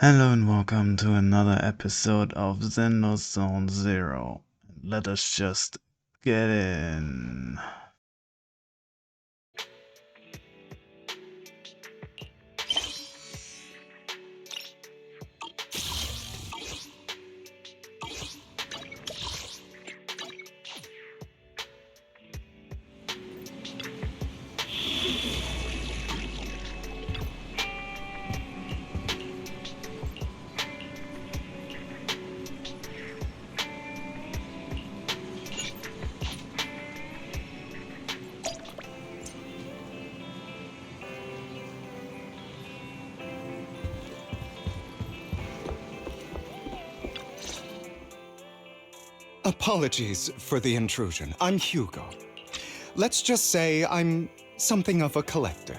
Hello and welcome to another episode of Zenless Zone Zero. Let us just get in. Apologies for the intrusion. I'm Hugo. Let's just say I'm something of a collector.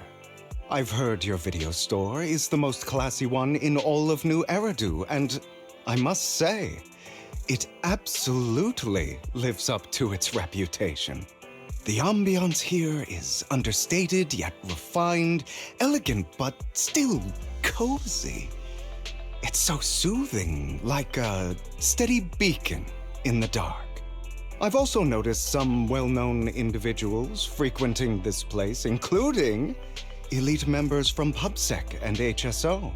I've heard your video store is the most classy one in all of New Eridu, and I must say, it absolutely lives up to its reputation. The ambiance here is understated yet refined, elegant but still cozy. It's so soothing, like a steady beacon in the dark. I've also noticed some well-known individuals frequenting this place, including elite members from PubSec and HSO.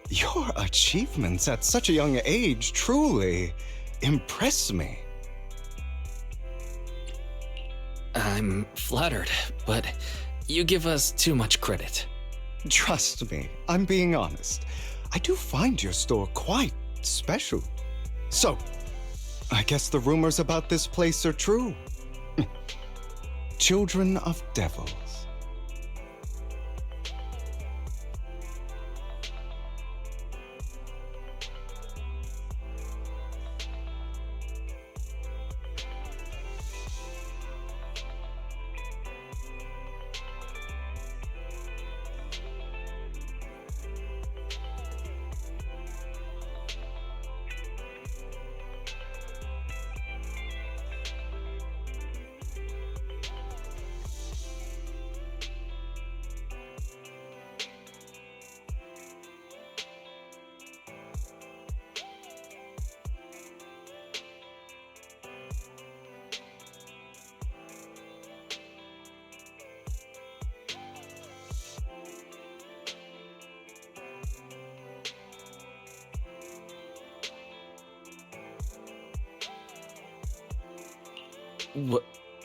Your achievements at such a young age truly impress me. I'm flattered, but you give us too much credit. Trust me, I'm being honest. I do find your store quite special. So, I guess the rumors about this place are true. Children of devils.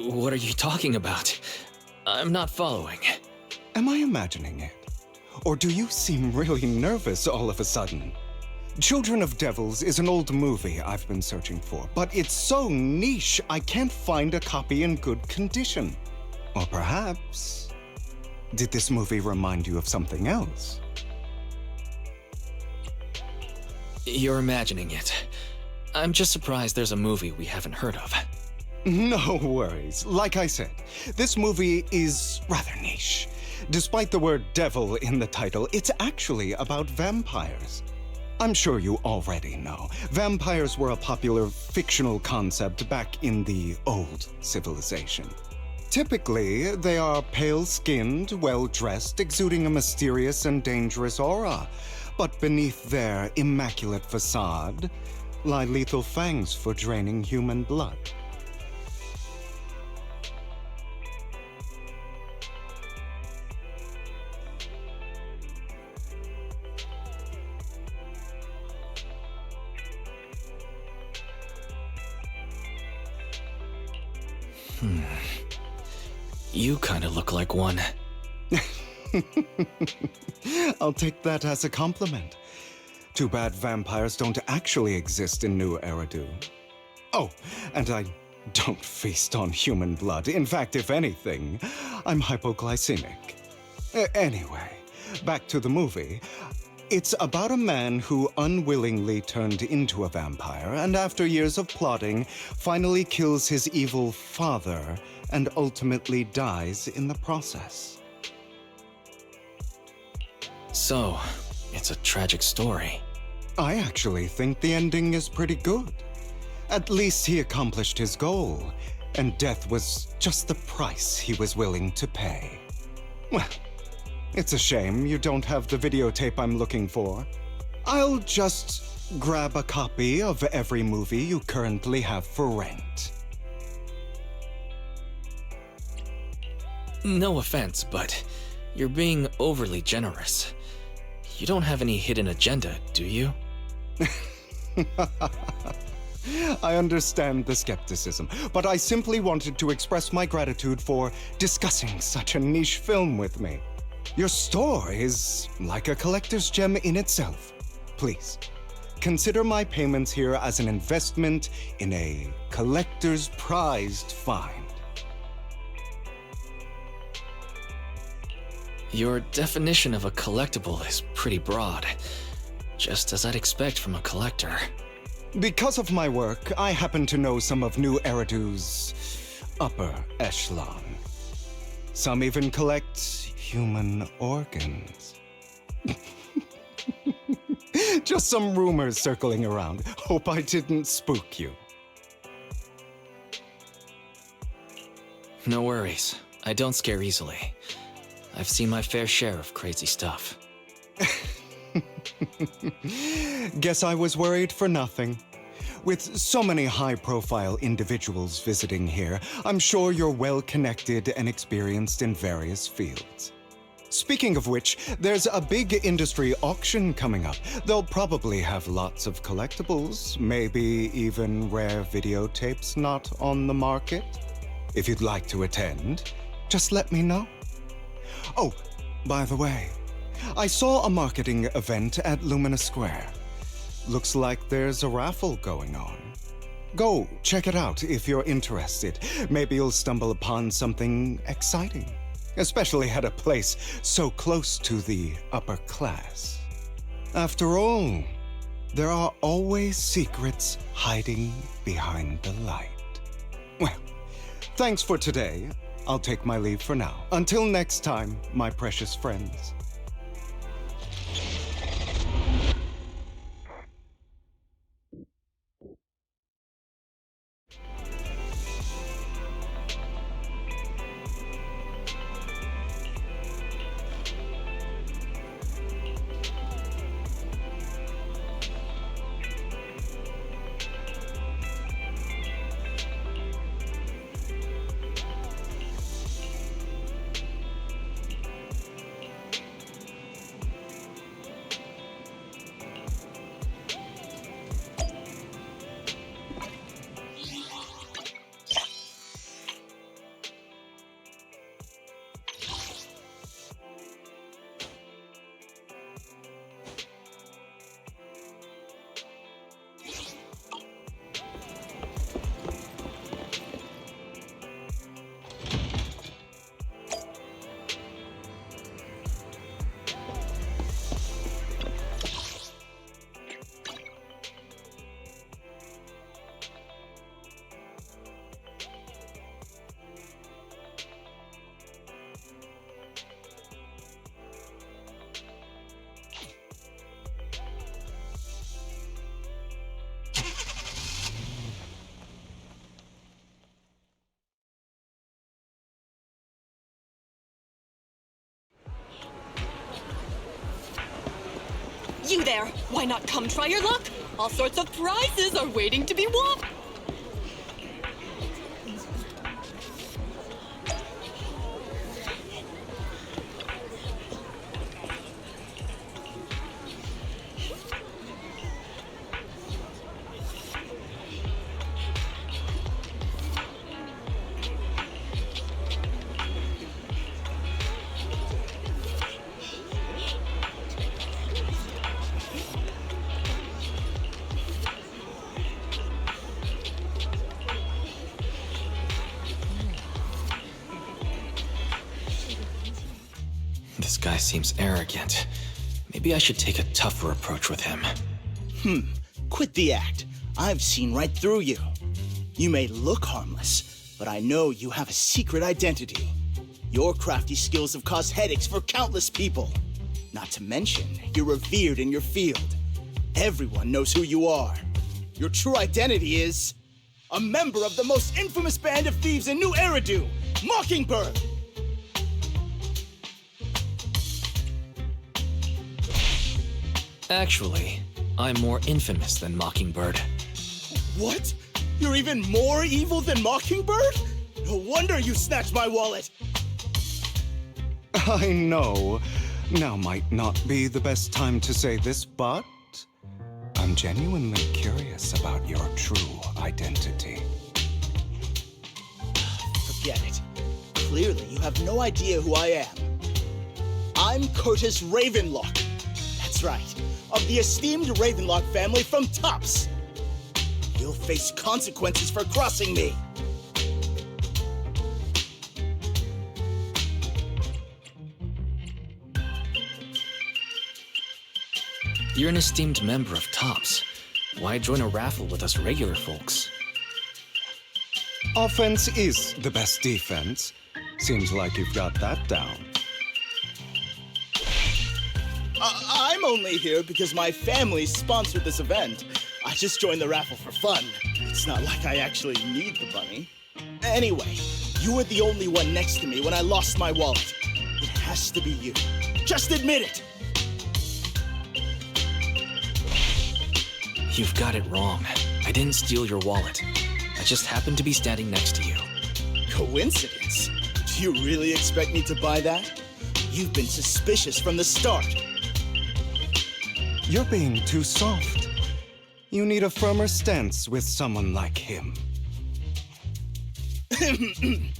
What are you talking about? I'm not following. Am I imagining it? Or do you seem really nervous all of a sudden? Children of Devils is an old movie I've been searching for, but it's so niche I can't find a copy in good condition. Or perhaps, did this movie remind you of something else? You're imagining it. I'm just surprised there's a movie we haven't heard of. No worries. Like I said, this movie is rather niche. Despite the word devil in the title, it's actually about vampires. I'm sure you already know. Vampires were a popular fictional concept back in the old civilization. Typically, they are pale-skinned, well-dressed, exuding a mysterious and dangerous aura. But beneath their immaculate facade lie lethal fangs for draining human blood. You kinda look like one. I'll take that as a compliment. Too bad vampires don't actually exist in New Eridu. Oh, and I don't feast on human blood. In fact, if anything, I'm hypoglycemic. Anyway, back to the movie. It's about a man who unwillingly turned into a vampire and after years of plotting, finally kills his evil father and ultimately dies in the process. So, it's a tragic story. I actually think the ending is pretty good. At least he accomplished his goal, and death was just the price he was willing to pay. Well, it's a shame you don't have the videotape I'm looking for. I'll just grab a copy of every movie you currently have for rent. No offense, but you're being overly generous. You don't have any hidden agenda, do you? I understand the skepticism, but I simply wanted to express my gratitude for discussing such a niche film with me. Your store is like a collector's gem in itself. Please, consider my payments here as an investment in a collector's prized find. Your definition of a collectible is pretty broad, just as I'd expect from a collector. Because of my work, I happen to know some of New Eridu's upper echelon. Some even collect human organs. Just some rumors circling around. Hope I didn't spook you. No worries. I don't scare easily. I've seen my fair share of crazy stuff. Guess I was worried for nothing. With so many high-profile individuals visiting here, I'm sure you're well-connected and experienced in various fields. Speaking of which, there's a big industry auction coming up. They'll probably have lots of collectibles, maybe even rare videotapes not on the market. If you'd like to attend, just let me know. Oh, by the way, I saw a marketing event at Lumina Square. Looks like there's a raffle going on. Go check it out if you're interested. Maybe you'll stumble upon something exciting, especially at a place so close to the upper class. After all, there are always secrets hiding behind the light. Well, thanks for today. I'll take my leave for now. Until next time, my precious friends. You there! Why not come try your luck? All sorts of prizes are waiting to be won! This guy seems arrogant. Maybe I should take a tougher approach with him. Quit the act. I've seen right through you. You may look harmless, but I know you have a secret identity. Your crafty skills have caused headaches for countless people. Not to mention, you're revered in your field. Everyone knows who you are. Your true identity is a member of the most infamous band of thieves in New Eridu, Mockingbird! Actually, I'm more infamous than Mockingbird. What? You're even more evil than Mockingbird? No wonder you snatched my wallet! I know. Now might not be the best time to say this, but I'm genuinely curious about your true identity. Forget it. Clearly, you have no idea who I am. I'm Curtis Ravenlock. That's right, of the esteemed Ravenlock family from Tops. You'll face consequences for crossing me. You're an esteemed member of Tops. Why join a raffle with us regular folks? Offense is the best defense. Seems like you've got that down. I'm only here because my family sponsored this event. I just joined the raffle for fun. It's not like I actually need the bunny. Anyway, you were the only one next to me when I lost my wallet. It has to be you. Just admit it! You've got it wrong. I didn't steal your wallet. I just happened to be standing next to you. Coincidence? Do you really expect me to buy that? You've been suspicious from the start. You're being too soft. You need a firmer stance with someone like him. In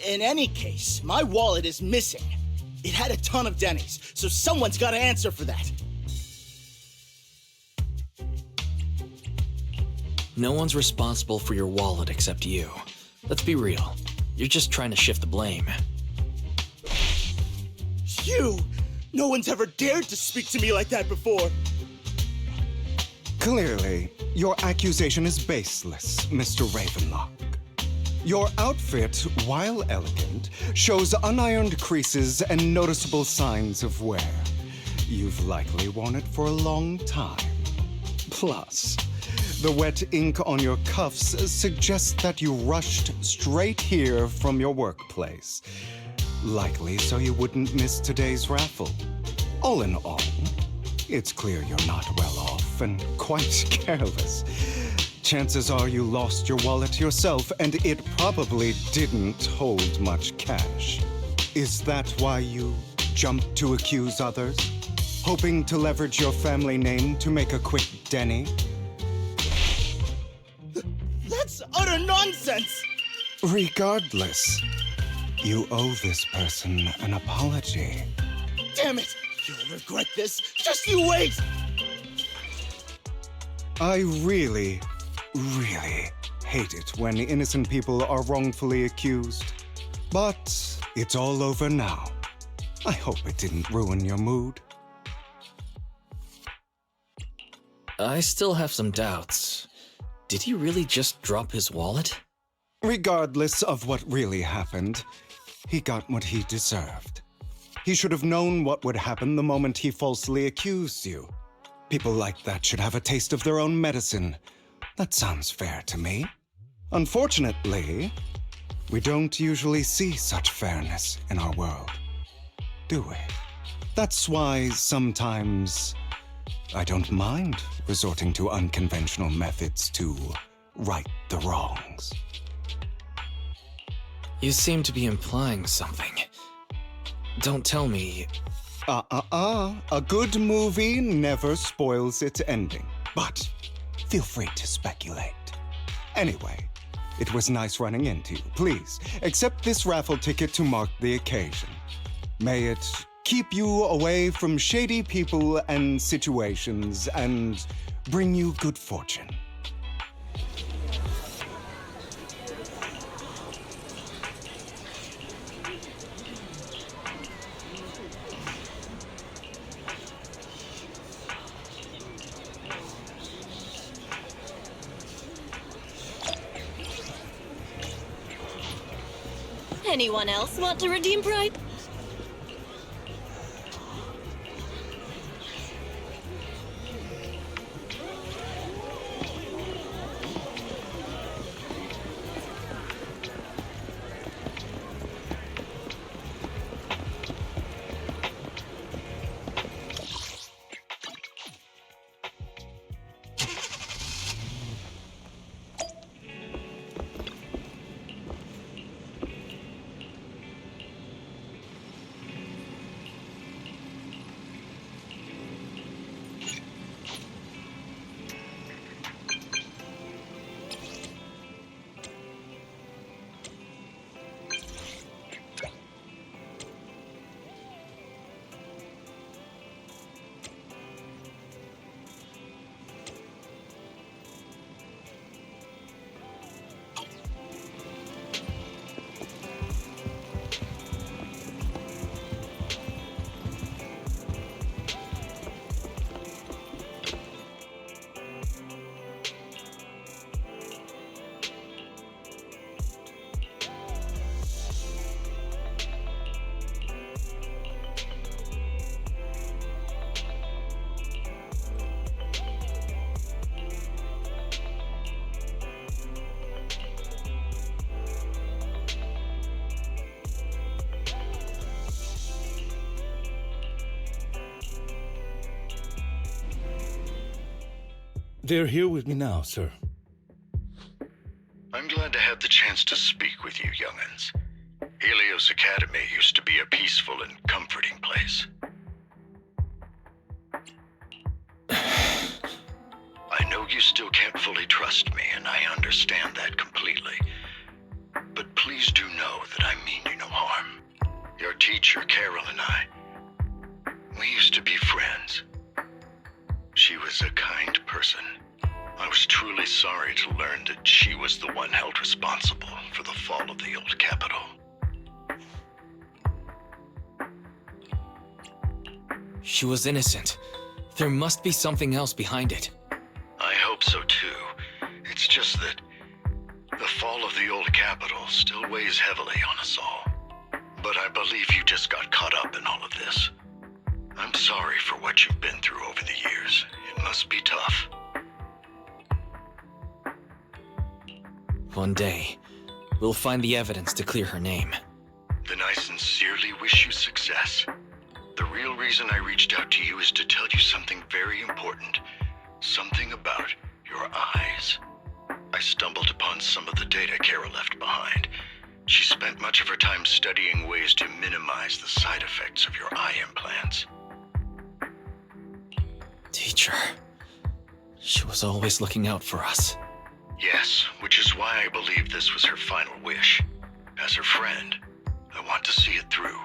any case, my wallet is missing. It had a ton of Denny's, so someone's got to answer for that. No one's responsible for your wallet except you. Let's be real. You're just trying to shift the blame. You! No one's ever dared to speak to me like that before. Clearly, your accusation is baseless, Mr. Ravenlock. Your outfit, while elegant, shows unironed creases and noticeable signs of wear. You've likely worn it for a long time. Plus, the wet ink on your cuffs suggests that you rushed straight here from your workplace. Likely so you wouldn't miss today's raffle. All in all, it's clear you're not well off and quite careless. Chances are you lost your wallet yourself, and it probably didn't hold much cash. Is that why you jumped to accuse others? Hoping to leverage your family name to make a quick Denny? That's utter nonsense! Regardless, you owe this person an apology. Damn it! You'll regret this. Just you wait! I really hate it when innocent people are wrongfully accused. But it's all over now. I hope it didn't ruin your mood. I still have some doubts. Did he really just drop his wallet? Regardless of what really happened, he got what he deserved. He should have known what would happen the moment he falsely accused you. People like that should have a taste of their own medicine. That sounds fair to me. Unfortunately, we don't usually see such fairness in our world, do we? That's why sometimes I don't mind resorting to unconventional methods to right the wrongs. You seem to be implying something. Don't tell me. A good movie never spoils its ending. But feel free to speculate. Anyway, it was nice running into you. Please, accept this raffle ticket to mark the occasion. May it keep you away from shady people and situations and bring you good fortune. Anyone else want to redeem Pride? They're here with me now, sir. I'm glad to have the chance to speak with you, young'uns. Helios Academy used to be a peaceful and comforting place. I know you still can't fully trust me, and I understand that completely. But please do know that I mean you no harm. Your teacher, Carol, and I, we used to be friends. She was a kind person. I was truly sorry to learn that she was the one held responsible for the fall of the old capital. She was innocent. There must be something else behind it. I hope so too. It's just that the fall of the old capital still weighs heavily on us all. But I believe you just got caught up in all of this. I'm sorry for what you've been through over the years. It must be tough. One day, we'll find the evidence to clear her name. Then I sincerely wish you success. The real reason I reached out to you is to tell you something very important. Something about your eyes. I stumbled upon some of the data Kara left behind. She spent much of her time studying ways to minimize the side effects of your eye implants. Teacher. She was always looking out for us. Yes, which is why I believe this was her final wish. As her friend, I want to see it through.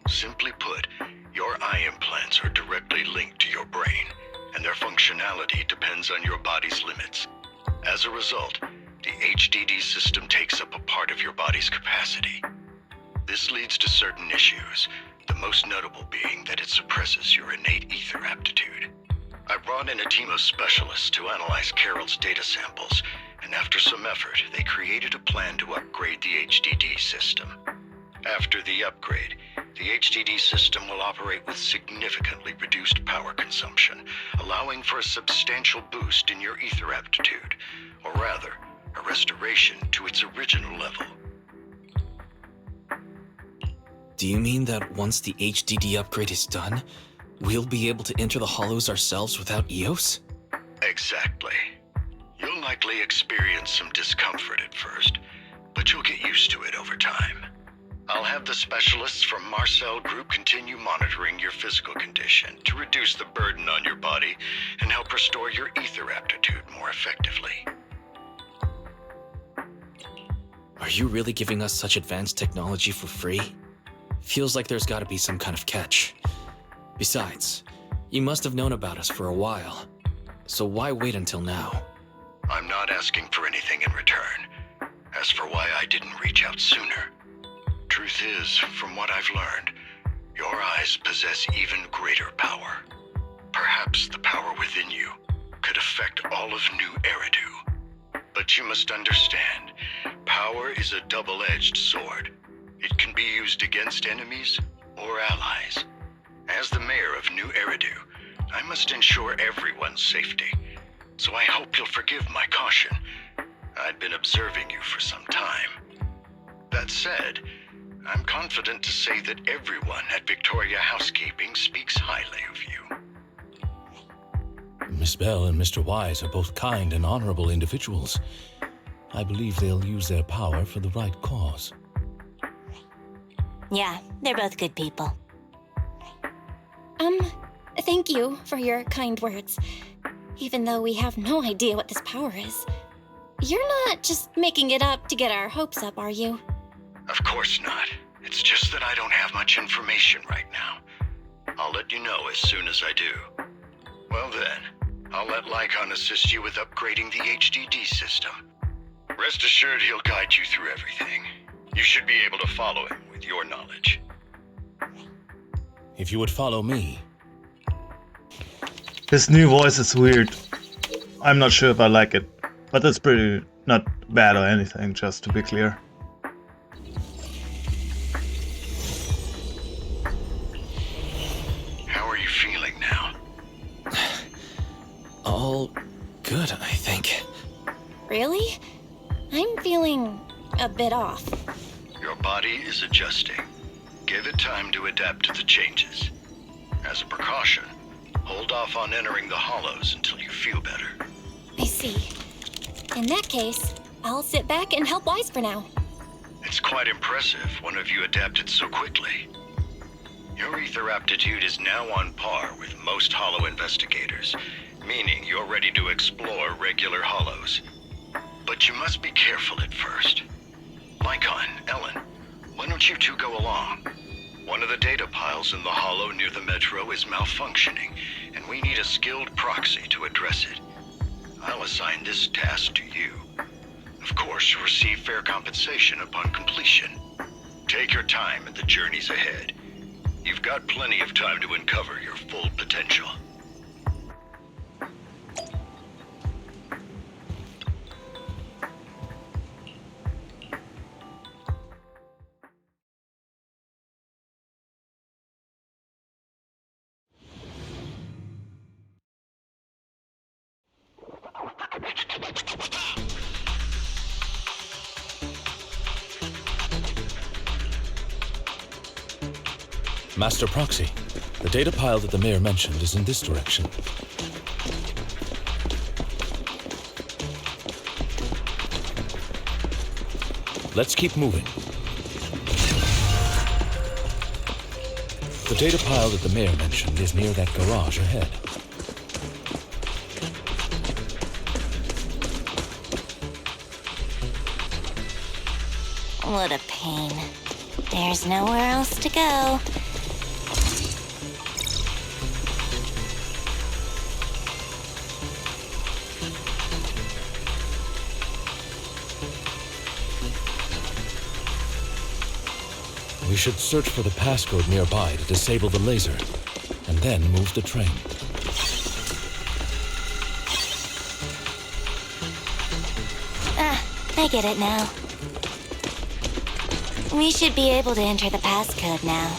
Simply put, your eye implants are directly linked to your brain, and their functionality depends on your body's limits. As a result, the HDD system takes up a part of your body's capacity. This leads to certain issues, the most notable being that it suppresses your innate ether aptitude. I brought in a team of specialists to analyze Carol's data samples, and after some effort, they created a plan to upgrade the HDD system. After the upgrade, the HDD system will operate with significantly reduced power consumption, allowing for a substantial boost in your ether aptitude, or rather, a restoration to its original level. Do you mean that once the HDD upgrade is done, we'll be able to enter the hollows ourselves without EOS? Exactly. You'll likely experience some discomfort at first, but you'll get used to it over time. I'll have the specialists from Marcel Group continue monitoring your physical condition to reduce the burden on your body and help restore your ether aptitude more effectively. Are you really giving us such advanced technology for free? Feels like there's gotta be some kind of catch. Besides, you must have known about us for a while. So why wait until now? I'm not asking for anything in return. As for why I didn't reach out sooner, truth is, from what I've learned, your eyes possess even greater power. Perhaps the power within you could affect all of New Eridu. But you must understand, power is a double-edged sword. It can be used against enemies or allies. As the mayor of New Eridu, I must ensure everyone's safety. So I hope you'll forgive my caution. I'd been observing you for some time. That said, I'm confident to say that everyone at Victoria Housekeeping speaks highly of you. Miss Bell and Mr. Wise are both kind and honorable individuals. I believe they'll use their power for the right cause. Yeah, they're both good people. Thank you for your kind words. Even though we have no idea what this power is. You're not just making it up to get our hopes up, are you? Of course not. It's just that I don't have much information right now. I'll let you know as soon as I do. Well then, I'll let Lycon assist you with upgrading the HDD system. Rest assured he'll guide you through everything. You should be able to follow him with your knowledge. If you would follow me. His new voice is weird. I'm not sure if I like it, but it's pretty not bad or anything, just to be clear. How are you feeling now? All good, I think. Really? I'm feeling a bit off. Your body is adjusting. Give it time to adapt to the changes. As a precaution, hold off on entering the hollows until you feel better. see. In that case, I'll sit back and help Wise for now. It's quite impressive one of you adapted so quickly. Your ether aptitude is now on par with most Hollow investigators, meaning you're ready to explore regular Hollows. But you must be careful at first. Lycon, Ellen, why don't you two go along? One of the data piles in the Hollow near the Metro is malfunctioning, and we need a skilled proxy to address it. I'll assign this task to you. Of course, you'll receive fair compensation upon completion. Take your time at the journeys ahead. You've got plenty of time to uncover your full potential. Master Proxy, the data pile that the mayor mentioned is in this direction. Let's keep moving. The data pile that the mayor mentioned is near that garage ahead. What a pain. There's nowhere else to go. We should search for the passcode nearby to disable the laser, and then move the train. I get it now. We should be able to enter the passcode now.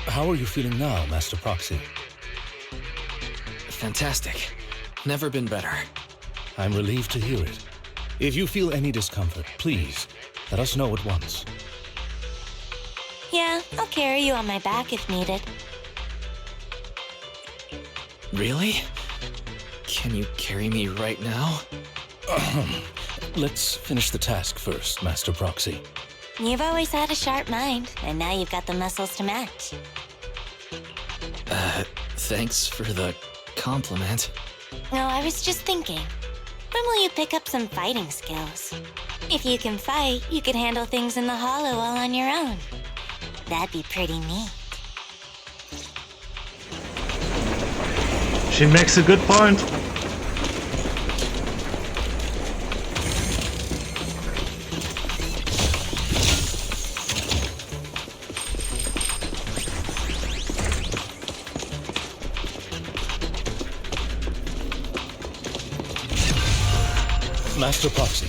How are you feeling now, Master Proxy? Fantastic. Never been better. I'm relieved to hear it. If you feel any discomfort, please, let us know at once. Yeah, I'll carry you on my back if needed. Really? Can you carry me right now? Let's finish the task first, Master Proxy. You've always had a sharp mind, and now you've got the muscles to match. Thanks for the compliment. No, I was just thinking. When will you pick up some fighting skills? If you can fight, you could handle things in the Hollow all on your own. That'd be pretty neat. She makes a good point. Master Proxy,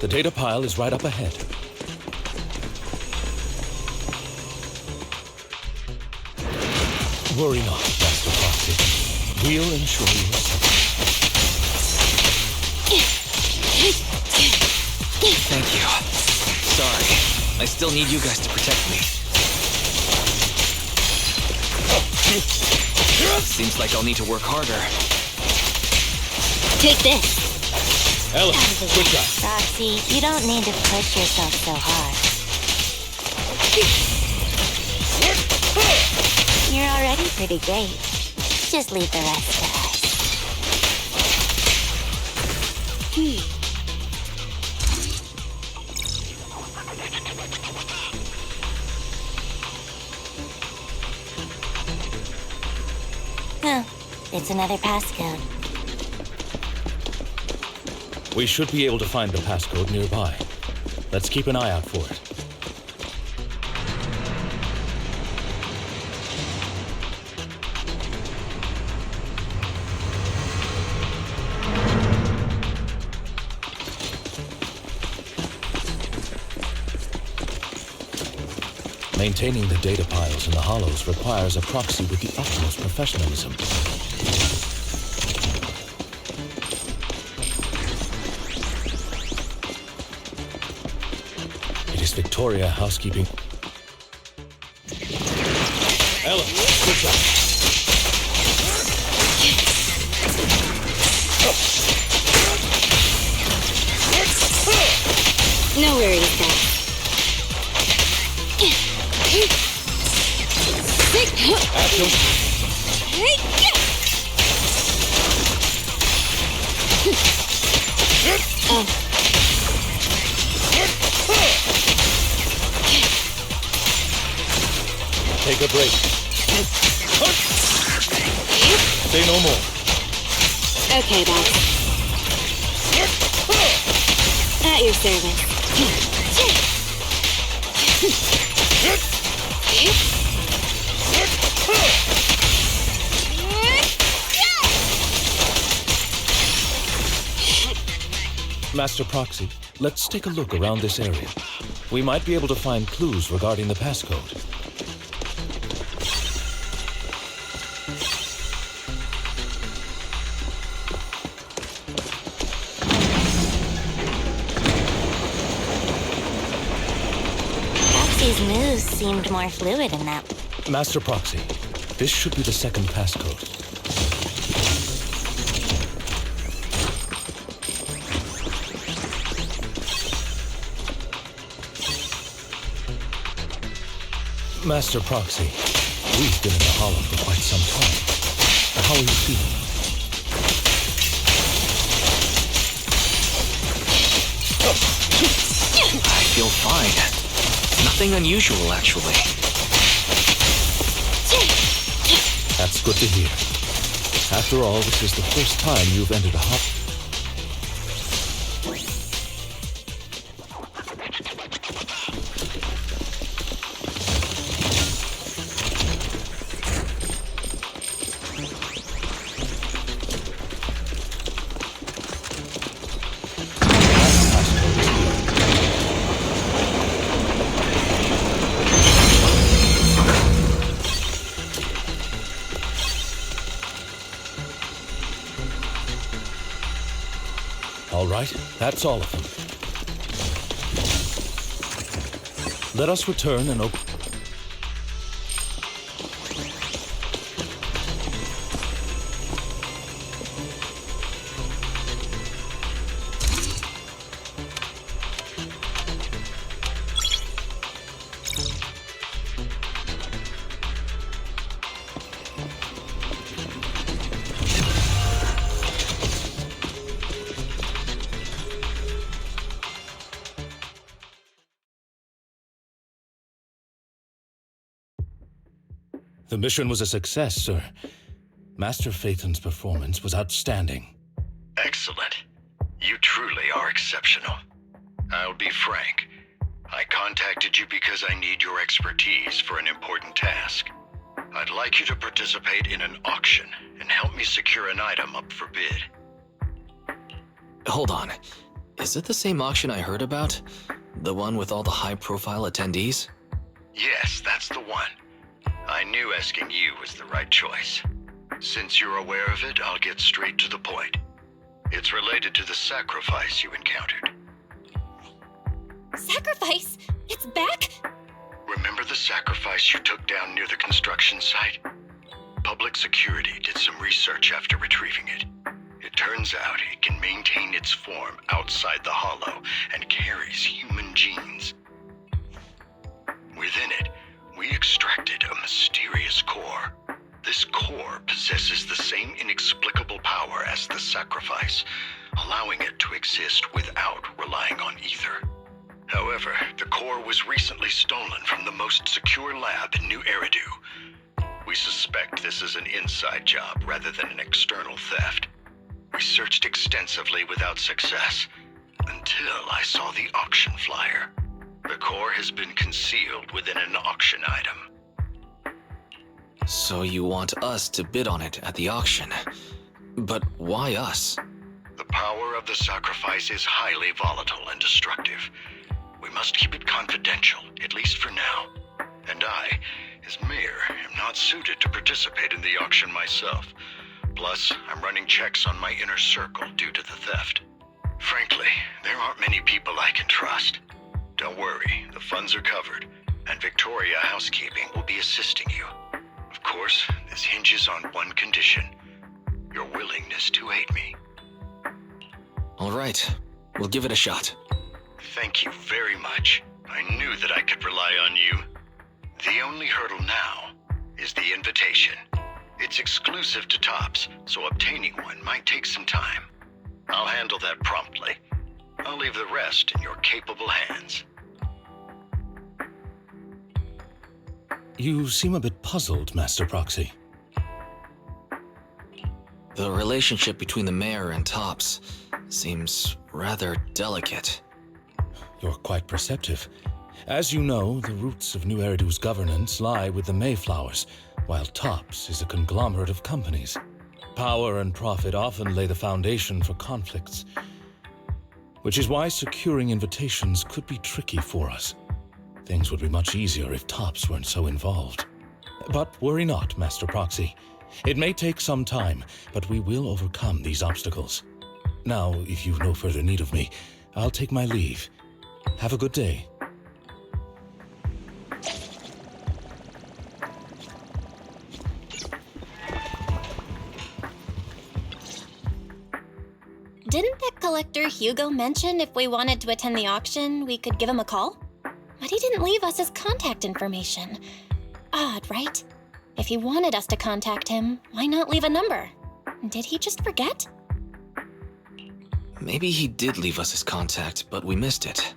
the data pile is right up ahead. Worry not, Master Proxy. We'll ensure your safety. Thank you. Sorry. I still need you guys to protect me. Seems like I'll need to work harder. Take this. Ellen, good job. Roxy, you don't need to push yourself so hard. You're already pretty great. Just leave the rest to us. Oh, it's another passcode. We should be able to find the passcode nearby. Let's keep an eye out for it. Maintaining the data piles in the hollows requires a proxy with the utmost professionalism. Victoria housekeeping. Ella, good job. No worries, guys. Action. Take a break. Say no more. Okay, boss. At your service. Master Proxy, let's take a look around this area. We might be able to find clues regarding the passcode. Proxy's moves seemed more fluid in that. Master Proxy, this should be the second passcode. Master Proxy, we've been in the Hollow for quite some time. How are you feeling? I feel fine. Nothing unusual, actually. That's good to hear. After all, this is the first time you've entered a hot... All right, that's all of them. Let us return and open... The mission was a success, sir. Master Phaeton's performance was outstanding. Excellent. You truly are exceptional. I'll be frank. I contacted you because I need your expertise for an important task. I'd like you to participate in an auction and help me secure an item up for bid. Hold on. Is it the same auction I heard about? The one with all the high-profile attendees? Yes, that's the one. I knew asking you was the right choice. Since you're aware of it, I'll get straight to the point. It's related to the sacrifice you encountered. Sacrifice? It's back? Remember the sacrifice you took down near the construction site? Public security did some research after retrieving it. It turns out it can maintain its form outside the Hollow and carries human genes. Within it, we extracted a mysterious core. This core possesses the same inexplicable power as the sacrifice, allowing it to exist without relying on ether. However, the core was recently stolen from the most secure lab in New Eridu. We suspect this is an inside job rather than an external theft. We searched extensively without success, until I saw the auction flyer. The core has been concealed within an auction item. So you want us to bid on it at the auction. But why us? The power of the sacrifice is highly volatile and destructive. We must keep it confidential, at least for now. And I, as mayor, am not suited to participate in the auction myself. Plus, I'm running checks on my inner circle due to the theft. Frankly, there aren't many people I can trust. Don't worry, the funds are covered, and Victoria Housekeeping will be assisting you. Of course, this hinges on one condition: your willingness to aid me. All right, we'll give it a shot. Thank you very much. I knew that I could rely on you. The only hurdle now is the invitation. It's exclusive to Tops, so obtaining one might take some time. I'll handle that promptly. I'll leave the rest in your capable hands. You seem a bit puzzled, Master Proxy. The relationship between the mayor and Tops seems rather delicate. You're quite perceptive. As you know, the roots of New Eridu's governance lie with the Mayflowers, while Tops is a conglomerate of companies. Power and profit often lay the foundation for conflicts, which is why securing invitations could be tricky for us. Things would be much easier if Tops weren't so involved. But worry not, Master Proxy. It may take some time, but we will overcome these obstacles. Now, if you've no further need of me, I'll take my leave. Have a good day. Didn't that collector Hugo mention if we wanted to attend the auction, we could give him a call? But he didn't leave us his contact information. Odd, right? If he wanted us to contact him, why not leave a number? Did he just forget? Maybe he did leave us his contact, but we missed it.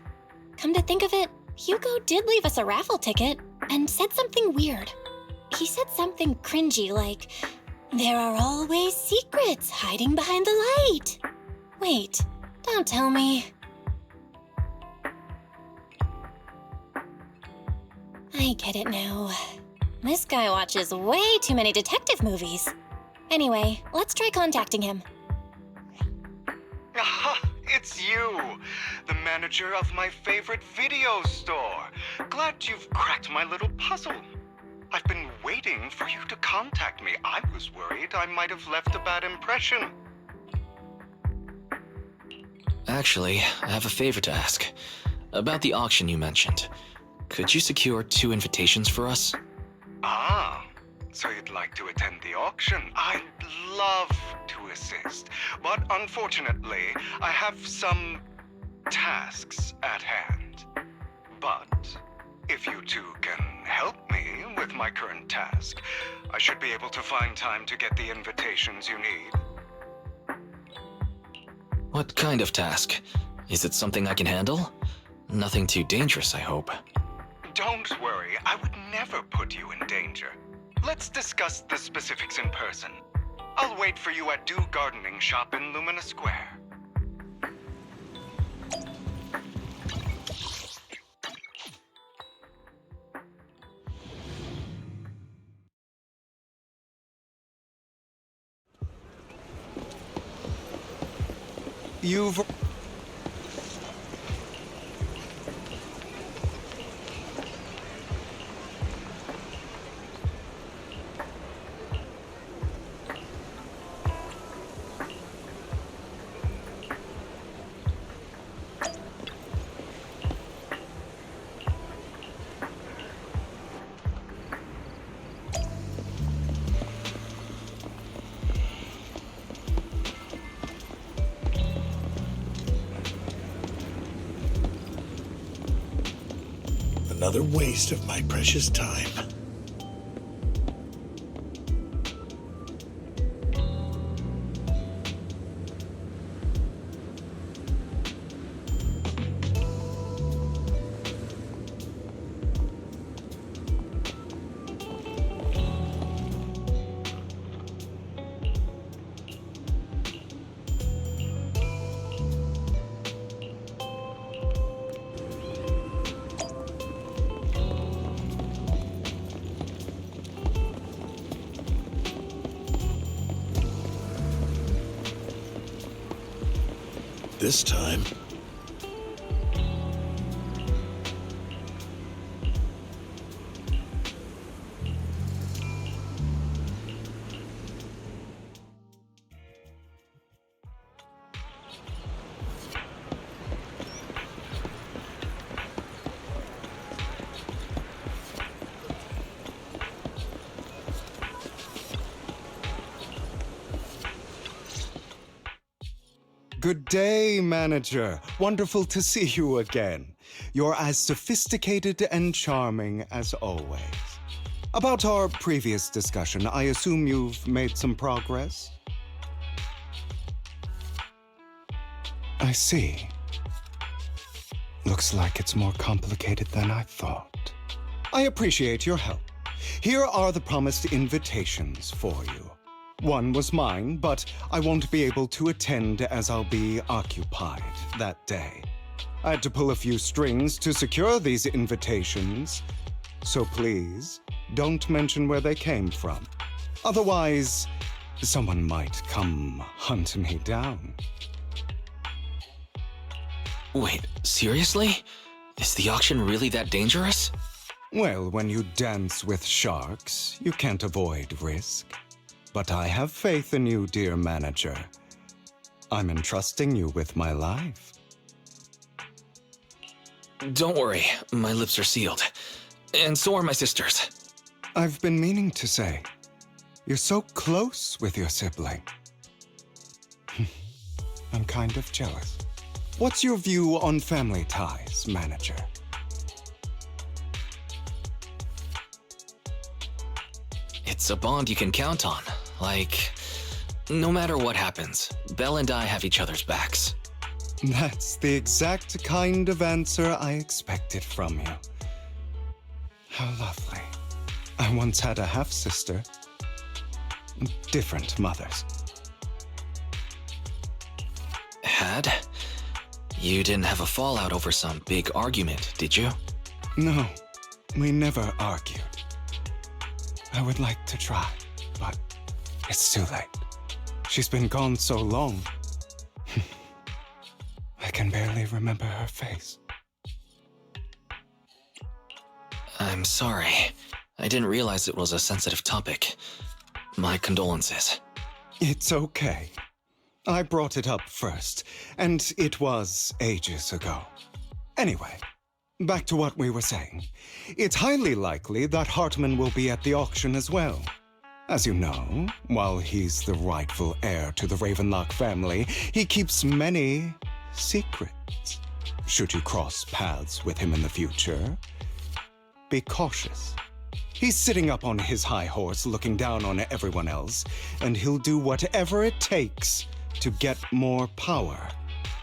Come to think of it, Hugo did leave us a raffle ticket and said something weird. He said something cringy like, "There are always secrets hiding behind the light." Wait, don't tell me. I get it now. This guy watches way too many detective movies. Anyway, let's try contacting him. Aha, it's you, the manager of my favorite video store. Glad you've cracked my little puzzle. I've been waiting for you to contact me. I was worried I might have left a bad impression. Actually, I have a favor to ask. About the auction you mentioned. Could you secure 2 invitations for us? Ah, so you'd like to attend the auction? I'd love to assist, but unfortunately, I have some tasks at hand. But if you two can help me with my current task, I should be able to find time to get the invitations you need. What kind of task? Is it something I can handle? Nothing too dangerous, I hope. Don't worry, I would never put you in danger. Let's discuss the specifics in person. I'll wait for you at Dew Gardening Shop in Lumina Square. You've... Another waste of my precious time. This time, Good day, manager. Wonderful to see you again. You're as sophisticated and charming as always. About our previous discussion, I assume you've made some progress? I see. Looks like it's more complicated than I thought. I appreciate your help. Here are the promised invitations for you. One was mine, but I won't be able to attend as I'll be occupied that day. I had to pull a few strings to secure these invitations, so please don't mention where they came from. Otherwise, someone might come hunt me down. Wait, seriously? Is the auction really that dangerous? Well, when you dance with sharks, you can't avoid risk. But I have faith in you, dear manager. I'm entrusting you with my life. Don't worry, my lips are sealed. And so are my sisters. I've been meaning to say, you're so close with your sibling. I'm kind of jealous. What's your view on family ties, manager? It's a bond you can count on. Like, no matter what happens, Belle and I have each other's backs. That's the exact kind of answer I expected from you. How lovely. I once had a half-sister. Different mothers. Had? You didn't have a fallout over some big argument, did you? No, we never argued. I would like to try, but it's too late. She's been gone so long. I can barely remember her face. I'm sorry. I didn't realize it was a sensitive topic. My condolences. It's okay. I brought it up first, and it was ages ago. Anyway, back to what we were saying. It's highly likely that Hartman will be at the auction as well. As you know, while he's the rightful heir to the Ravenlock family, he keeps many secrets. Should you cross paths with him in the future, be cautious. He's sitting up on his high horse looking down on everyone else, and he'll do whatever it takes to get more power.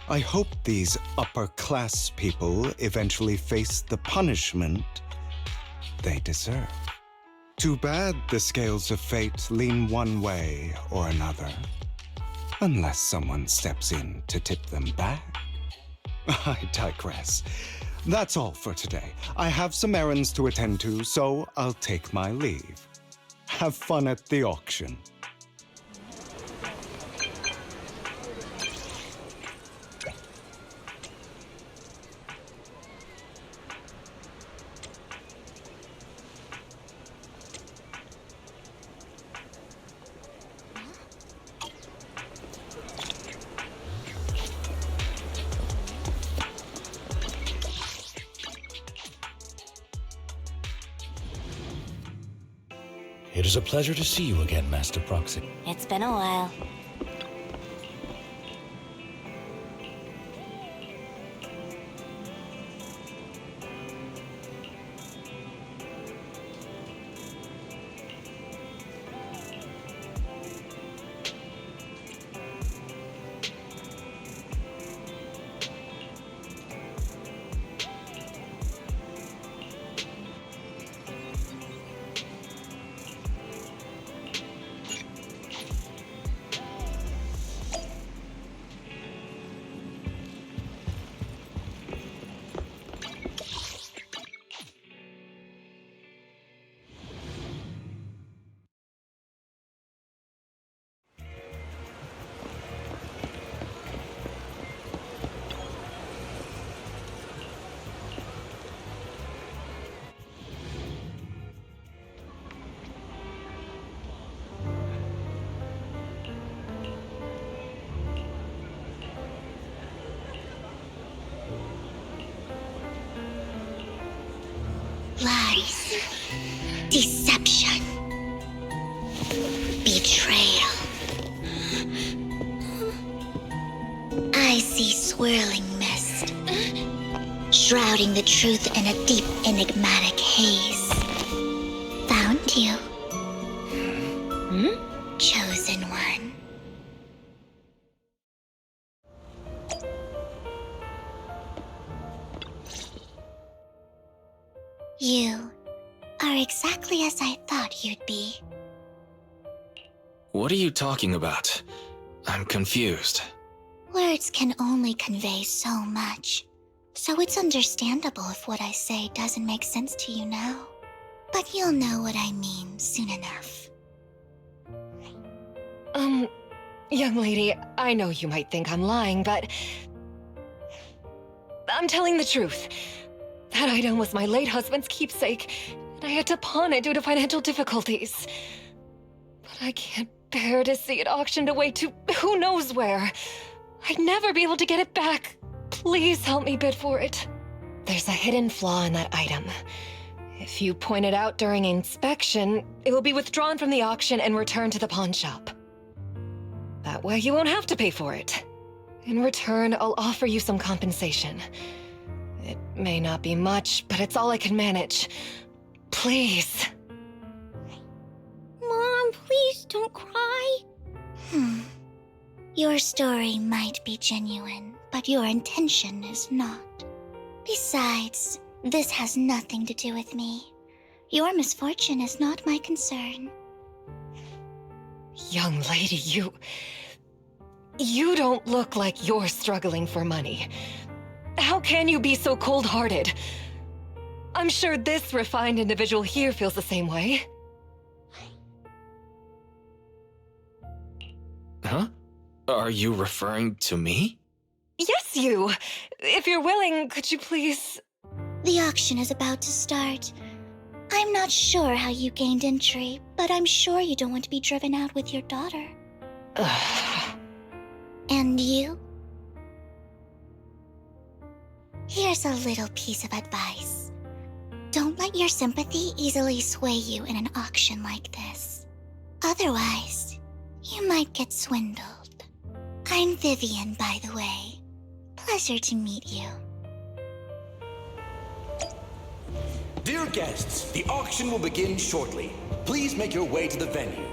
I hope these upper-class people eventually face the punishment they deserve. Too bad the scales of fate lean one way or another, unless someone steps in to tip them back. I digress. That's all for today. I have some errands to attend to, so I'll take my leave. Have fun at the auction. It is a pleasure to see you again, Master Proxy. It's been a while. Lies. Deception. Betrayal. swirling mist, shrouding the truth in a deep, enigmatic haze. Found you. Chosen one. You are exactly as I thought you'd be. What are you talking about? I'm confused. Words can only convey so much, so it's understandable if what I say doesn't make sense to you now. But you'll know what I mean soon enough. Young lady, I know you might think I'm lying, but I'm telling the truth. That item was my late husband's keepsake, and I had to pawn it due to financial difficulties. But I can't bear to see it auctioned away to who knows where. I'd never be able to get it back. Please help me bid for it. There's a hidden flaw in that item. If you point it out during inspection, it will be withdrawn from the auction and returned to the pawn shop. That way you won't have to pay for it. In return, I'll offer you some compensation. It may not be much, but it's all I can manage. Please. Mom, please don't cry. Your story might be genuine, but your intention is not. Besides, this has nothing to do with me. Your misfortune is not my concern. Young lady, you don't look like you're struggling for money. How can you be so cold-hearted? I'm sure this refined individual here feels the same way. Huh? Are you referring to me? Yes, you! If you're willing, could you please... The auction is about to start. I'm not sure how you gained entry, but I'm sure you don't want to be driven out with your daughter. And you? Here's a little piece of advice. Don't let your sympathy easily sway you in an auction like this. Otherwise, you might get swindled. I'm Vivian, by the way. Pleasure to meet you. Dear guests, the auction will begin shortly. Please make your way to the venue.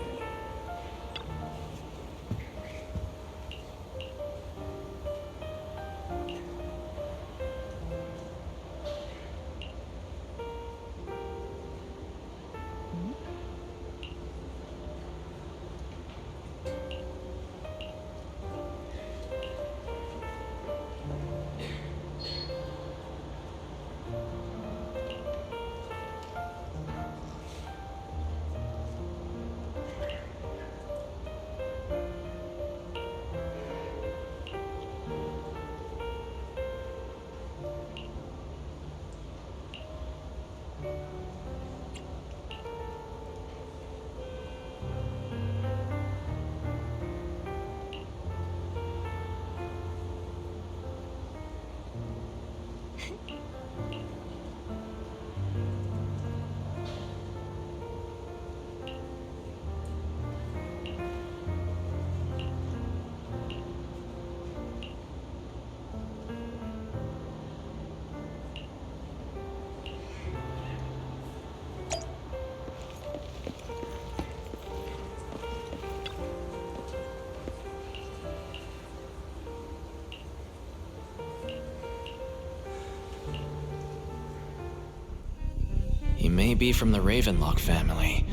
He may be from the Ravenlock family,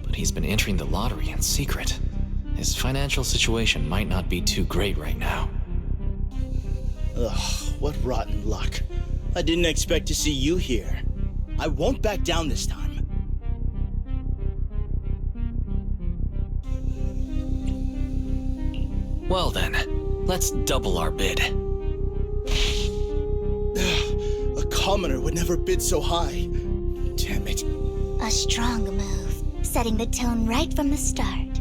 but he's been entering the lottery in secret. His financial situation might not be too great right now. Ugh, what rotten luck. I didn't expect to see you here. I won't back down this time. Well then, let's double our bid. A commoner would never bid so high. Damn it. A strong move, setting the tone right from the start.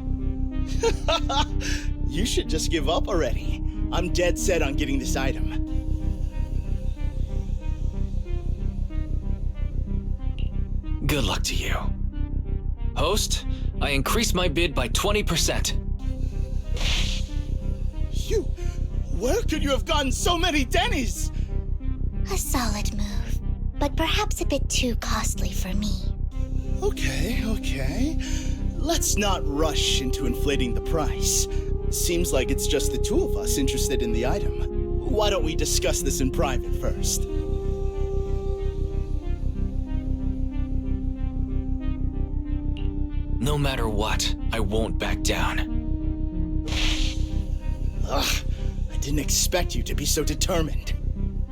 You should just give up already. I'm dead set on getting this item. Good luck to you. Host, I increase my bid by 20%. Where could you have gotten so many Denny's? A solid move, but perhaps a bit too costly for me. Okay. Let's not rush into inflating the price. Seems like it's just the two of us interested in the item. Why don't we discuss this in private first? No matter what, I won't back down. Ugh, I didn't expect you to be so determined.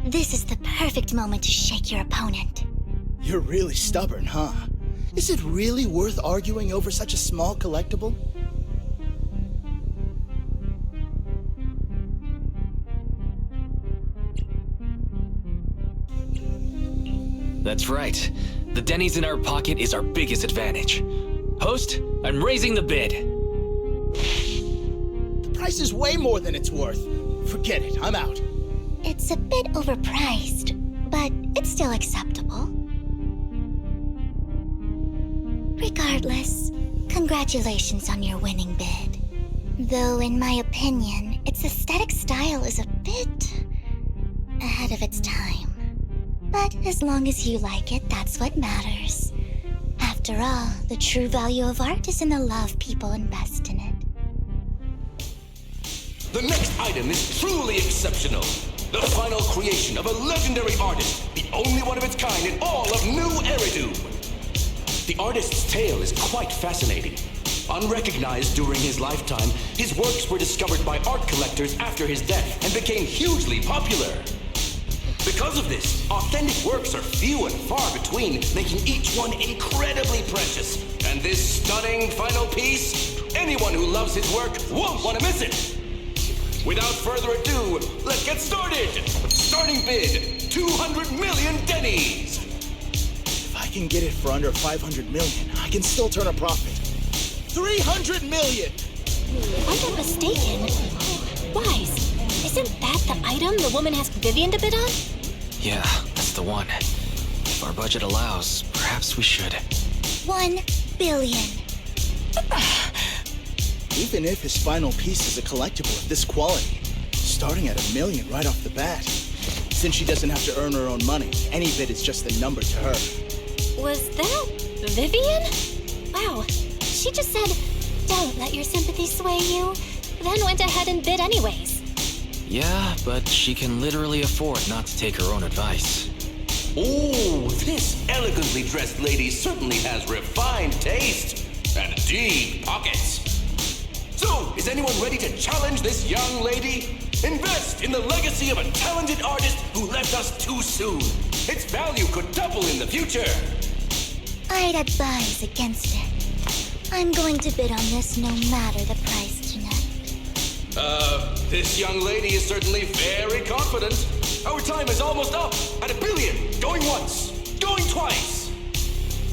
This is the perfect moment to shake your opponent. You're really stubborn, huh? Is it really worth arguing over such a small collectible? That's right. The Denny's in our pocket is our biggest advantage. Host, I'm raising the bid. The price is way more than it's worth. Forget it, I'm out. It's a bit overpriced, but it's still acceptable. Regardless, congratulations on your winning bid. Though, in my opinion, its aesthetic style is a bit ahead of its time. But as long as you like it, that's what matters. After all, the true value of art is in the love people invest in it. The next item is truly exceptional. The final creation of a legendary artist, the only one of its kind in all of New Eridu. The artist's tale is quite fascinating. Unrecognized during his lifetime, his works were discovered by art collectors after his death and became hugely popular. Because of this, authentic works are few and far between, making each one incredibly precious. And this stunning final piece, anyone who loves his work won't want to miss it. Without further ado, let's get started! Starting bid, 200 million Denny's! If I can get it for under 500 million, I can still turn a profit. 300 million! If I'm not mistaken, Wise, isn't that the item the woman asked Vivian to bid on? Yeah, that's the one. If our budget allows, perhaps we should. 1 billion. Even if his final piece is a collectible of this quality, starting at $1 million right off the bat. Since she doesn't have to earn her own money, any bid is just a number to her. Was that Vivian? Wow, she just said, "Don't let your sympathy sway you," then went ahead and bid anyways. Yeah, but she can literally afford not to take her own advice. Ooh, this elegantly dressed lady certainly has refined taste and deep pockets. So, is anyone ready to challenge this young lady? Invest in the legacy of a talented artist who left us too soon. Its value could double in the future. I'd advise against it. I'm going to bid on this no matter the price tonight. This young lady is certainly very confident. Our time is almost up at $1 billion. Going once, going twice,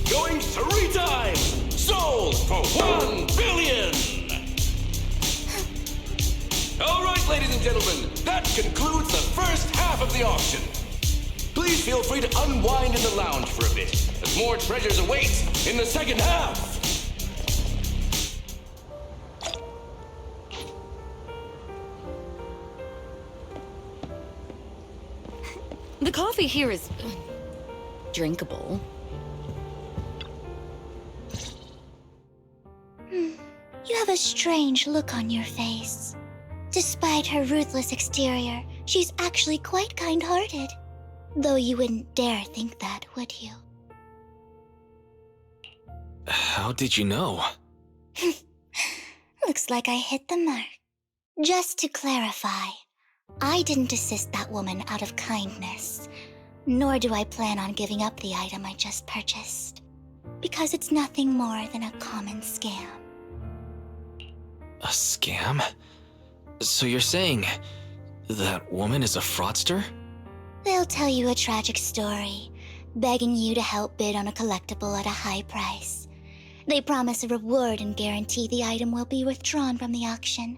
going 3 times. Sold for $1 billion. All right, ladies and gentlemen, that concludes the first half of the auction. Please feel free to unwind in the lounge for a bit, as more treasures await in the second half. The coffee here is drinkable. You have a strange look on your face. Despite her ruthless exterior, she's actually quite kind-hearted. Though you wouldn't dare think that, would you? How did you know? Looks like I hit the mark. Just to clarify, I didn't assist that woman out of kindness, nor do I plan on giving up the item I just purchased, because it's nothing more than a common scam. A scam? So you're saying that woman is a fraudster? They'll tell you a tragic story, begging you to help bid on a collectible at a high price. They promise a reward and guarantee the item will be withdrawn from the auction,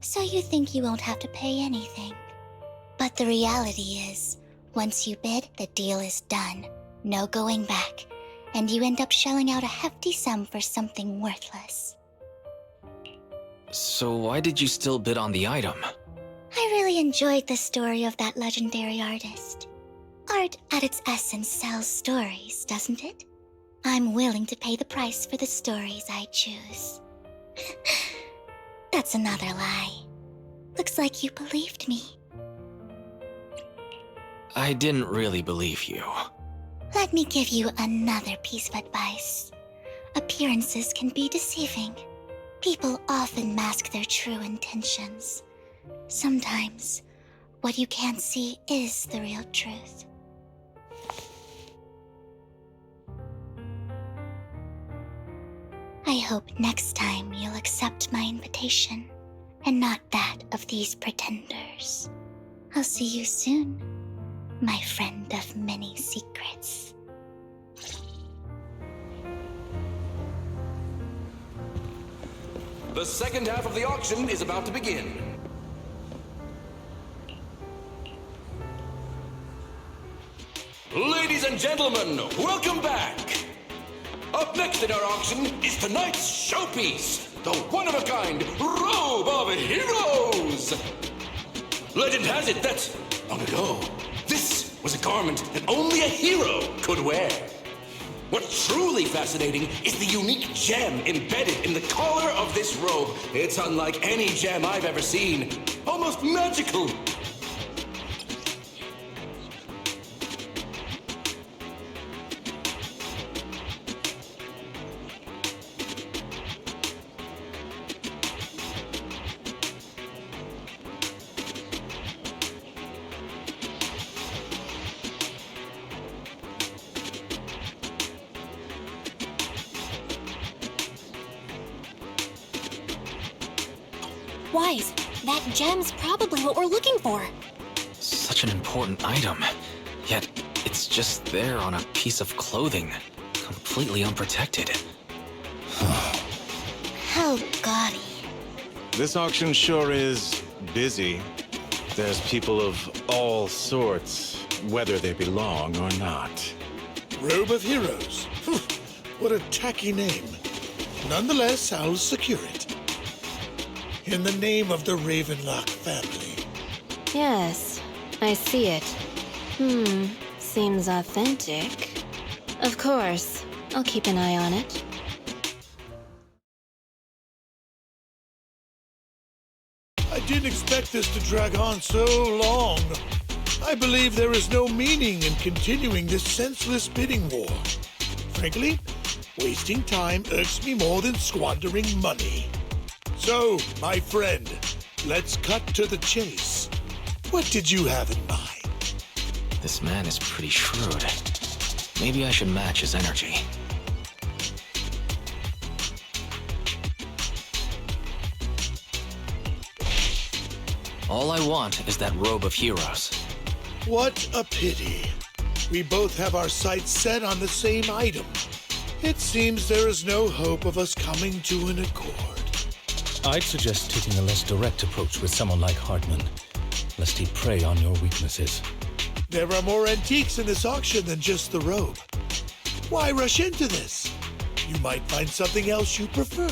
so you think you won't have to pay anything. But the reality is, once you bid, the deal is done. No going back, and you end up shelling out a hefty sum for something worthless. So why did you still bid on the item? I really enjoyed the story of that legendary artist. Art at its essence sells stories, doesn't it? I'm willing to pay the price for the stories I choose. That's another lie. Looks like you believed me. I didn't really believe you. Let me give you another piece of advice. Appearances can be deceiving. People often mask their true intentions. Sometimes, what you can't see is the real truth. I hope next time you'll accept my invitation, and not that of these pretenders. I'll see you soon, my friend of many secrets. The second half of the auction is about to begin. Ladies and gentlemen, welcome back! Up next in our auction is tonight's showpiece, the one-of-a-kind Robe of Heroes! Legend has it that, long ago, this was a garment that only a hero could wear. What's truly fascinating is the unique gem embedded in the collar of this robe. It's unlike any gem I've ever seen. Almost magical. Wise, that gem's probably what we're looking for. Such an important item, yet it's just there on a piece of clothing, completely unprotected. How gaudy. This auction sure is busy. There's people of all sorts, whether they belong or not. Robe of Heroes. What a tacky name. Nonetheless, I'll secure it. In the name of the Ravenlock family. Yes, I see it. Seems authentic. Of course, I'll keep an eye on it. I didn't expect this to drag on so long. I believe there is no meaning in continuing this senseless bidding war. Frankly, wasting time irks me more than squandering money. So, my friend, let's cut to the chase. What did you have in mind? This man is pretty shrewd. Maybe I should match his energy. All I want is that Robe of Heroes. What a pity. We both have our sights set on the same item. It seems there is no hope of us coming to an accord. I'd suggest taking a less direct approach with someone like Hartman, lest he prey on your weaknesses. There are more antiques in this auction than just the robe. Why rush into this? You might find something else you prefer.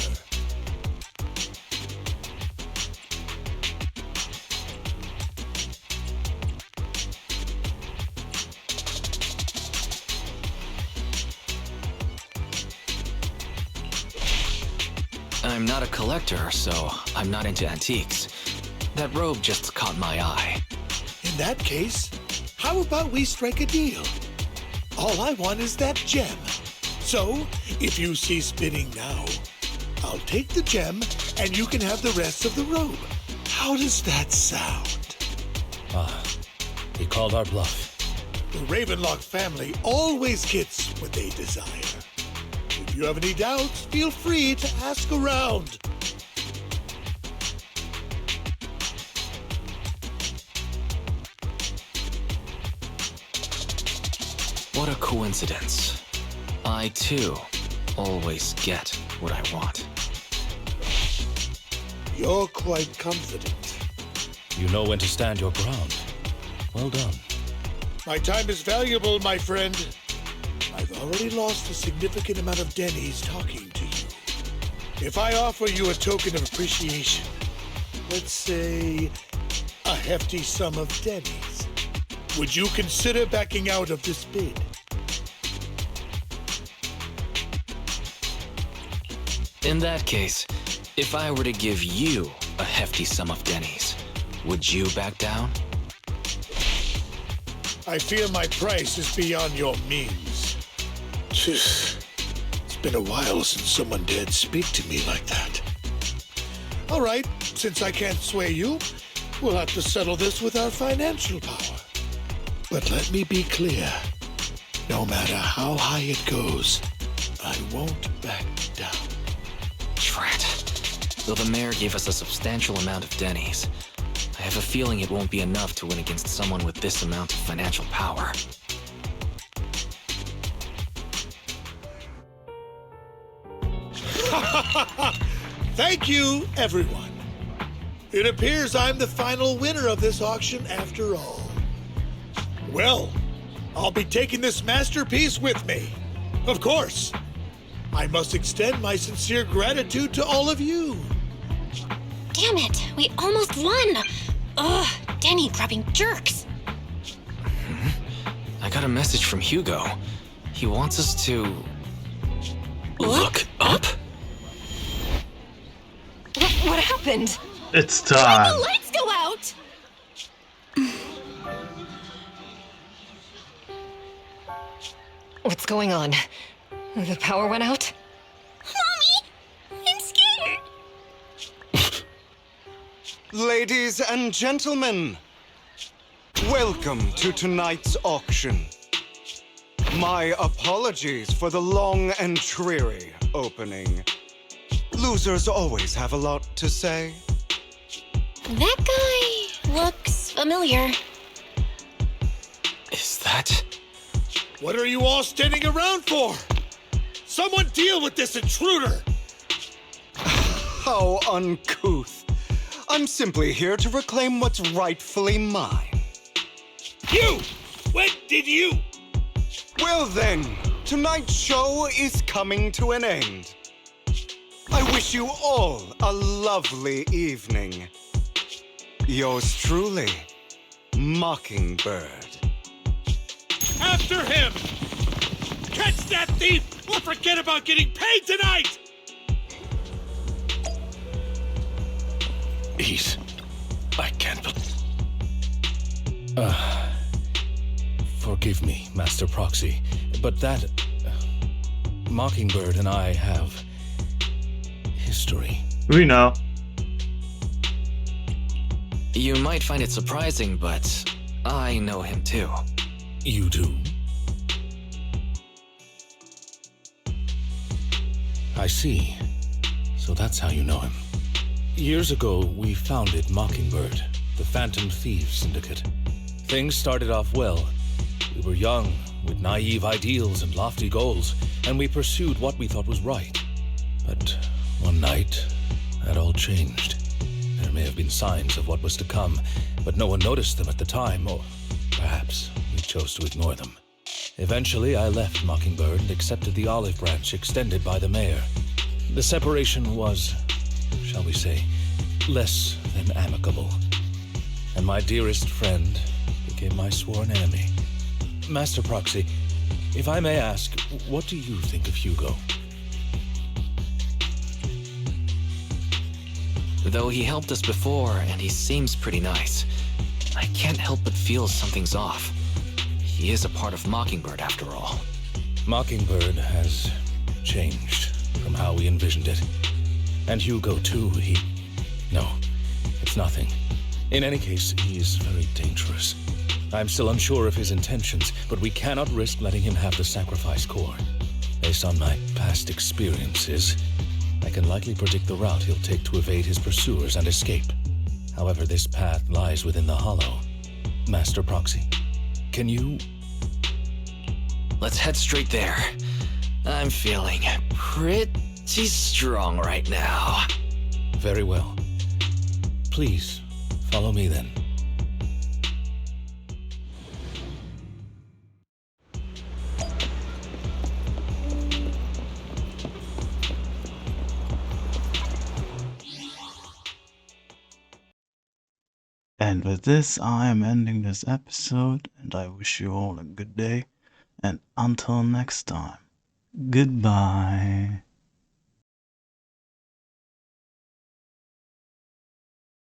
I'm not a collector, so I'm not into antiques. That robe just caught my eye. In that case, how about we strike a deal? All I want is that gem. So, if you cease bidding now, I'll take the gem and you can have the rest of the robe. How does that sound? He called our bluff. The Ravenlock family always gets what they desire. If you have any doubts, feel free to ask around. What a coincidence. I, too, always get what I want. You're quite confident. You know when to stand your ground. Well done. My time is valuable, my friend. I've already lost a significant amount of Denny's talking to you. If I offer you a token of appreciation, let's say a hefty sum of Denny's. Would you consider backing out of this bid? In that case, if I were to give you a hefty sum of Denny's, would you back down? I fear my price is beyond your means. It's been a while since someone dared speak to me like that. All right, since I can't sway you, we'll have to settle this with our financial power. But let me be clear. No matter how high it goes, I won't back down. Drat. Though the mayor gave us a substantial amount of Denny's, I have a feeling it won't be enough to win against someone with this amount of financial power. Thank you, everyone. It appears I'm the final winner of this auction after all. Well, I'll be taking this masterpiece with me. Of course. I must extend my sincere gratitude to all of you. Damn it, we almost won! Ugh, Denny grabbing jerks. I got a message from Hugo. He wants us to... look up? What happened? It's The time. lights go out! What's going on? The power went out? Mommy, I'm scared. Ladies and gentlemen, welcome to tonight's auction. My apologies for the long and dreary opening. Losers always have a lot to say. That guy looks familiar. Is that... What are you all standing around for? Someone deal with this intruder! How uncouth. I'm simply here to reclaim what's rightfully mine. You! When did you? Well then, tonight's show is coming to an end. I wish you all a lovely evening. Yours truly, Mockingbird. After him! Catch that thief or forget about getting paid tonight! I can't forgive me, Master Proxy, but that... Mockingbird and I have... history. We know. You might find it surprising, but I know him too. You do? I see. So that's how you know him. Years ago, we founded Mockingbird, the Phantom Thieves Syndicate. Things started off well. We were young, with naive ideals and lofty goals, and we pursued what we thought was right. But one night, that all changed. There may have been signs of what was to come, but no one noticed them at the time, or perhaps we chose to ignore them. Eventually, I left Mockingbird and accepted the olive branch extended by the mayor. The separation was, shall we say, less than amicable. And my dearest friend became my sworn enemy. Master Proxy, if I may ask, what do you think of Hugo? Though he helped us before, and he seems pretty nice, I can't help but feel something's off. He is a part of Mockingbird, after all. Mockingbird has changed from how we envisioned it. And Hugo, too, No, it's nothing. In any case, he is very dangerous. I'm still unsure of his intentions, but we cannot risk letting him have the sacrifice core. Based on my past experiences, I can likely predict the route he'll take to evade his pursuers and escape. However, this path lies within the Hollow. Master Proxy, can you... Let's head straight there. I'm feeling pretty strong right now. Very well. Please, follow me then. And with this, I am ending this episode, and I wish you all a good day. And until next time, goodbye.